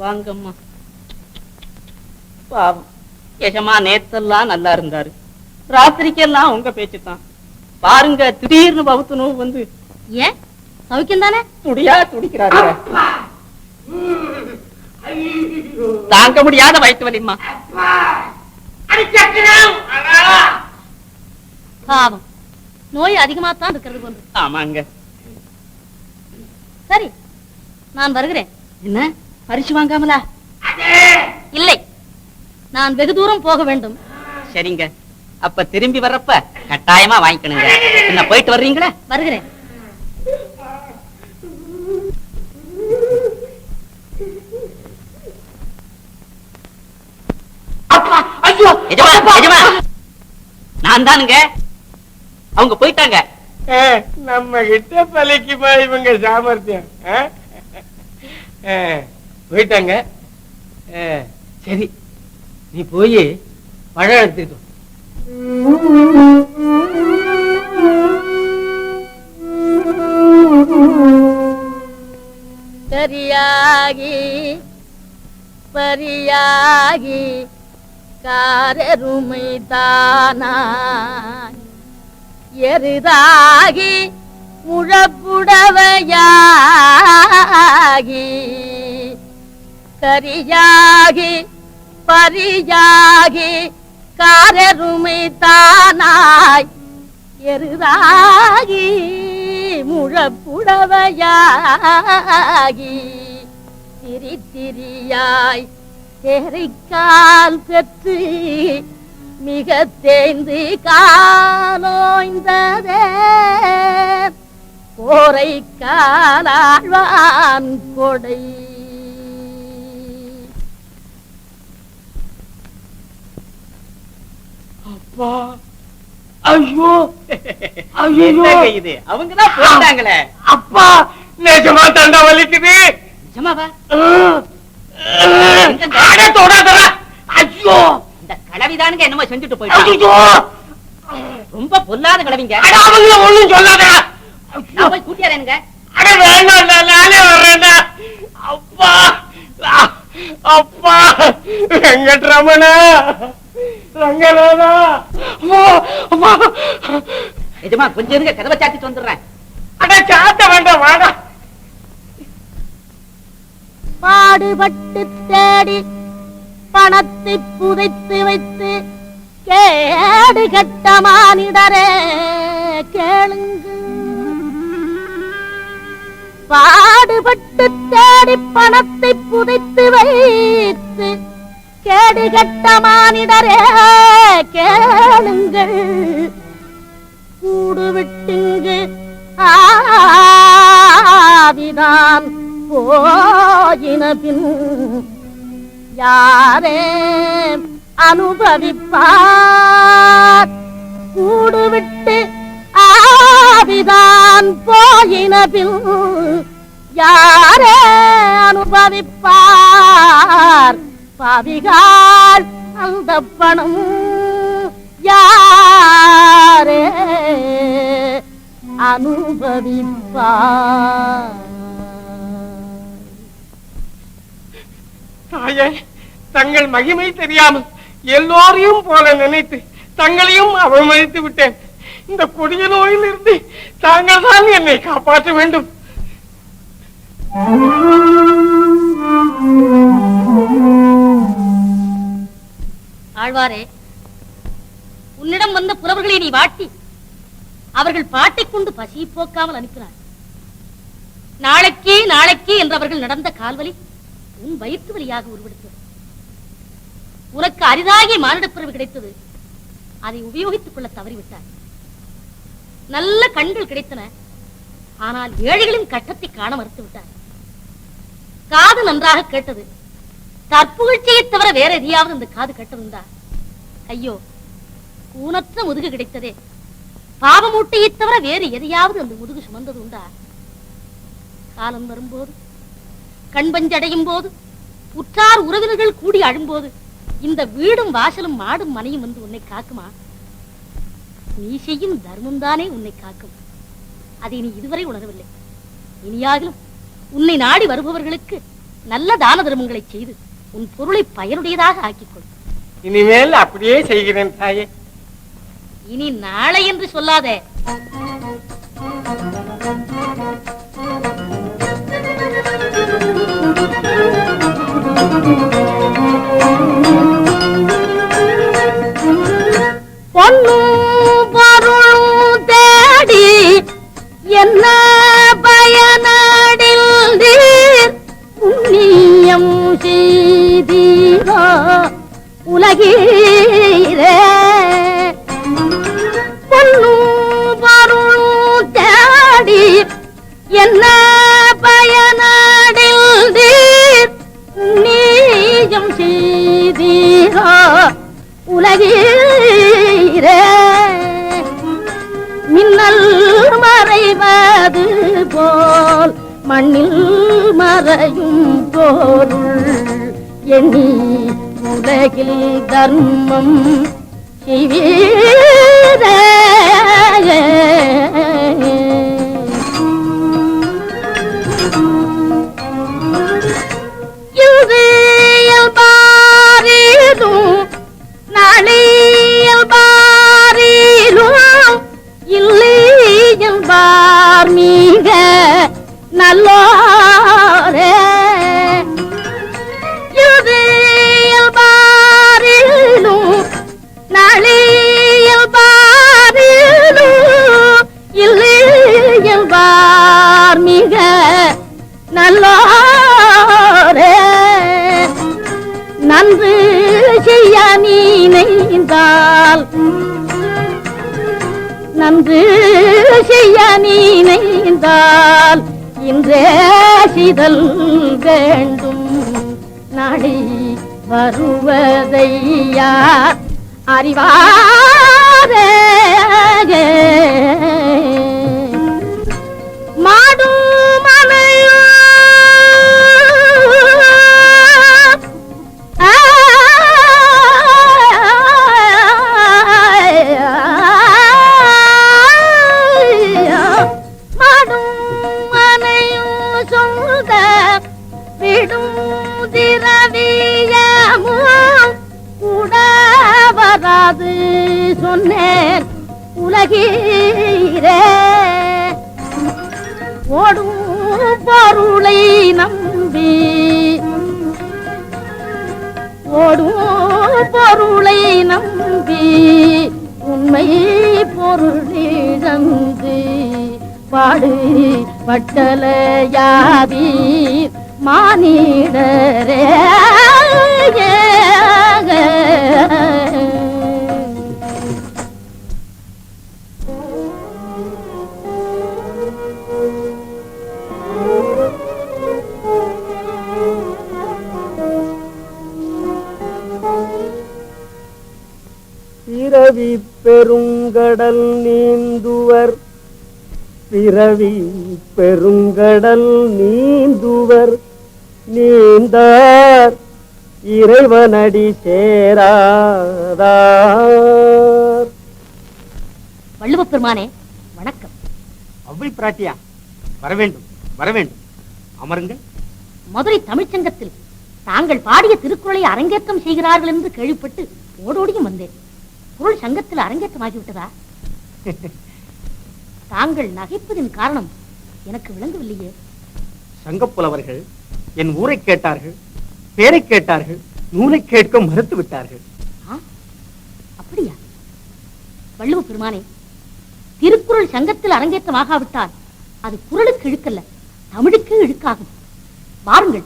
வாங்கம்மா. பாவம் எஜமா நேத்தெல்லாம் நல்லா இருந்தாரு, ராத்திரிக்கெல்லாம் உங்க பேச்சுதான். பாருங்க திடீர்னு பௌத்து நோவு வந்து. ஏன் சௌக்கியம் தானே? துடியா துடிக்கிறாரு. தாங்க முடியாத வயிற்று வலிமா. பாவம் நோய் அதிகமாத்தான் இருக்கிறது போன்று. ஆமாங்க. சரி நான் வருகிறேன். என்ன பரிசு வாங்காமலா? இல்லை, நான் வெகு தூரம் போக வேண்டும். சரிங்க, அப்ப திரும்பி வர்றப்ப கட்டாயமா வாங்கிக்கணுங்க. என்ன போயிட்டு வர்றீங்களா? வருகிறேன். நான் தானுங்க. அவங்க போயிட்டாங்க. நம்ம கிட்ட பலிக்குமா இவங்க சாமர்த்தியம்? போயிட்டாங்க. சரி நீ போய் பழம் எடுத்துக்கிட்டு சரியாகி பரியாகி காரருமை தானாய் எருதாகி முழப்புடவையாகி கரியாகி பரியாகி காரருமை தானாய் எருதாகி முழப்புடவையாகி திரியாய் தேரைக்கால் பெற்று மிக தேய்ந்து காலோய்ந்ததே போரை காலாழ்வான் கொடை. அப்பா ஐயோ ஐயோ இது அவங்கதான் போயிட்டாங்களே. அப்பா நிஜமா தண்டா வலிக்குது. நிஜமாவா? ஐயோ இந்த கிளவிதானுங்க என்னமோ செஞ்சுட்டு போயிட்டு. ரொம்ப பொல்லாத கிளவிங்க. ஒண்ணும் சொல்லாத. நான் போய் கூட்டியாரேனுங்க. அட வேண்டாம், நானே வர்றேன்டா. அப்பா அப்பா வெங்கட்ரமணா ரங்கநாதா. எஜமா கொஞ்சம் இருங்க, கதவை சாத்திட்டு வந்துடுறேன். அட சாத்த வேண்டாம், வாடா. பாடுபட்டு தேடி பணத்தை புதைத்து வைத்து கேடு கட்ட மானிடரே கேளுங்க. பாடுபட்டு தேடி பணத்தை புதைத்து வைத்து கேடு கட்ட மானிடரே கேளுங்கள். கூடு விட்டுங்கு ஆவிதான் போயின பின் யாரே அனுபவிப்பார். கூடு விட்டு ஆவிதான் போயின பின் யாரே அனுபவிப்பார். பாவிகால் அந்த பணம் யாரே அனுபவிப்பார். தாயே, தங்கள் மகிமை தெரியாமல் எல்லோரையும் போல நினைத்து தங்களையும் அவமதித்து விட்டேன். இந்த கொடிய நோயில் இருந்து தாங்கள் தான் என்னை காப்பாற்ற வேண்டும். ஆழ்வாரே, உன்னிடம் வந்த புலவர்களை நீ வாட்டி அவர்கள் பாட்டை கொண்டு பசியை போக்காமல் அனுப்பினார். நாளைக்கே நாளைக்கே என்றவர்கள் நடந்த கால்வலி உன் வயிற்று வலியாக உருவெடுத்தது. உனக்கு அரிதாகிய மானிடப்பிறவி கிடைத்தது, அதை உபயோகித்துக் கொள்ள தவறிவிட்டார். நல்ல கண்கள் கிடைத்தன, ஆனால் ஏழைகளின் கட்டத்தை காண மறுத்து விட்டார். காது நன்றாக கேட்டது, தற்புகழ்ச்சியை தவிர வேற எதையாவது இந்த காது கேட்டதுண்டா? ஐயோ, ஊனற்ற முதுகு கிடைத்ததே, பாவமூட்டையை தவிர வேறு எதையாவது அந்த முதுகு சுமந்தது உண்டா? காலம் வரும்போது, கண்பஞ்சடையும் போது, உற்றார் உறவினர்கள் கூடி அழும்போது இந்த வீடும் வாசலும் மாடும் மனையும் வந்து உன்னை காக்குமா? நீ செய்யும் தர்மம் தானே உன்னை காக்கும். அதை நீ இதுவரை உணரவில்லை. இனியாகிலும் உன்னை நாடி வருபவர்களுக்கு நல்ல தான தர்மங்களை செய்து உன் பொருளை பயனுடையதாக ஆக்கிக்கொள். இனிமேல் அப்படியே செய்கிறேன் தாயே. இனி நாளை என்று சொல்லாதே. பொன்னும் பொருளும் தேடி என்ன பயனடில் புண்ணியம் செய்தீரோ உலகீரே. பொன்னும் பொருளும் தேடி என்ன பயனடில் புண்ணியம் செய்தீரோ உலகீரே. மின்னல் மறைவது போல் மண்ணில் மறையும் பொருள் எண்ணி உலகில் தர்மம் செய்வீரே. நாளையில் பாரிலும் இல்லையில் பார் மிக நல்லோரே. இதில் பாரிலும் நாளையில் பாரிலும் இல்லையில் பார் மிக நல்லோரே. நன்று செய்ய நினைந்தால் நன்று செய்ய நினைந்தால் இன்றே செய்தல் வேண்டும். நாளை வருவதை யார் அறிவாரே. மாடும் சொன்னேன் உலகீரே. ஓடும் பொருளை நம்பி ஓடும் பொருளை நம்பி உண்மை பொருளிழந்து பாடு பட்டலையாதி மானிடரே. பிறவி பெருங்கடல் நீந்துவர் பிறவி பெருங்கடல் நீந்துவர் நீந்தார் இறைவனடி சேராதார். வள்ளுவப் பெருமானே வணக்கம். அவ்வை பிராட்டியா, வரவேண்டும் வரவேண்டும், அமருங்கள். மதுரை தமிழ்ச்சங்கத்தில் தாங்கள் பாடிய திருக்குறளை அரங்கேற்றம் செய்கிறார்கள் என்று கேள்விப்பட்டு ஓடோடியும் வந்தேன். பொருள் சங்கத்தில் அரங்கேற்றமாகிவிட்டதா? தாங்கள் நகைப்பதின் காரணம் எனக்கு விளங்கவில்லையே. சங்கப்புலவர்கள் என் ஊரை கேட்டார்கள், பேரை கேட்டார்கள், நூலை கேட்க மறுத்து விட்டார்கள். அப்படியா? வள்ளுவ பெருமானே, திருக்குறள் சங்கத்தில் அரங்கேற்றமாகாவிட்டால் அது குறளுக்கு இழுக்கல்ல, தமிழுக்கு இழுக்காகும். வாருங்கள்,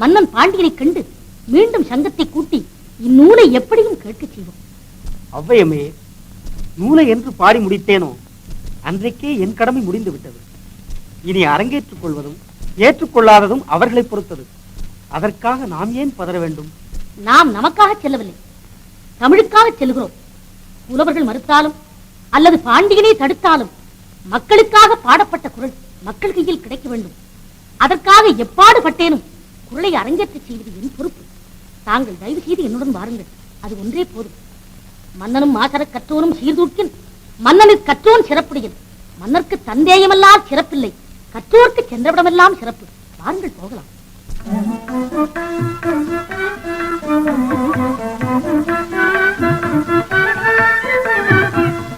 மன்னன் பாண்டியனை கண்டு மீண்டும் சங்கத்தை கூட்டி இந்நூலை எப்படியும் கேட்க செய்வோம். அவ்வையமே, நூலை என்று பாடி முடித்தேனோ அன்றைக்கே என் கடமை முடிந்து விட்டது. இனி அரங்கேற்றுக் கொள்வதும் ஏற்றுக்கொள்ளாததும் அவர்களை பொறுத்தது. அதற்காக நாம் ஏன் பதற வேண்டும்? நாம் நமக்காக செல்லவில்லை, தமிழுக்காக செல்கிறோம். புலவர்கள் மறுத்தாலும் அல்லது பாண்டியனை தடுத்தாலும் மக்களுக்காக பாடப்பட்ட குறள் மக்கள் கையில் கிடைக்க வேண்டும். அதற்காக எப்பாடு பட்டேனும் குறளை அரங்கேற்ற செய்வது என் பொறுப்பு. தாங்கள் தயவு செய்து என்னுடன் வாருங்கள், அது ஒன்றே போதும். மன்னனும் மாசர கற்றோனும் சீர்தூக்கின் மன்னனுக்கு கற்றோன் சிறப்புடையது. மன்னருக்கு தந்தேயமெல்லாம் சிறப்பில்லை, கற்றோருக்கு சென்றவிடமெல்லாம் சிறப்பு. வாருங்கள் போகலாம்.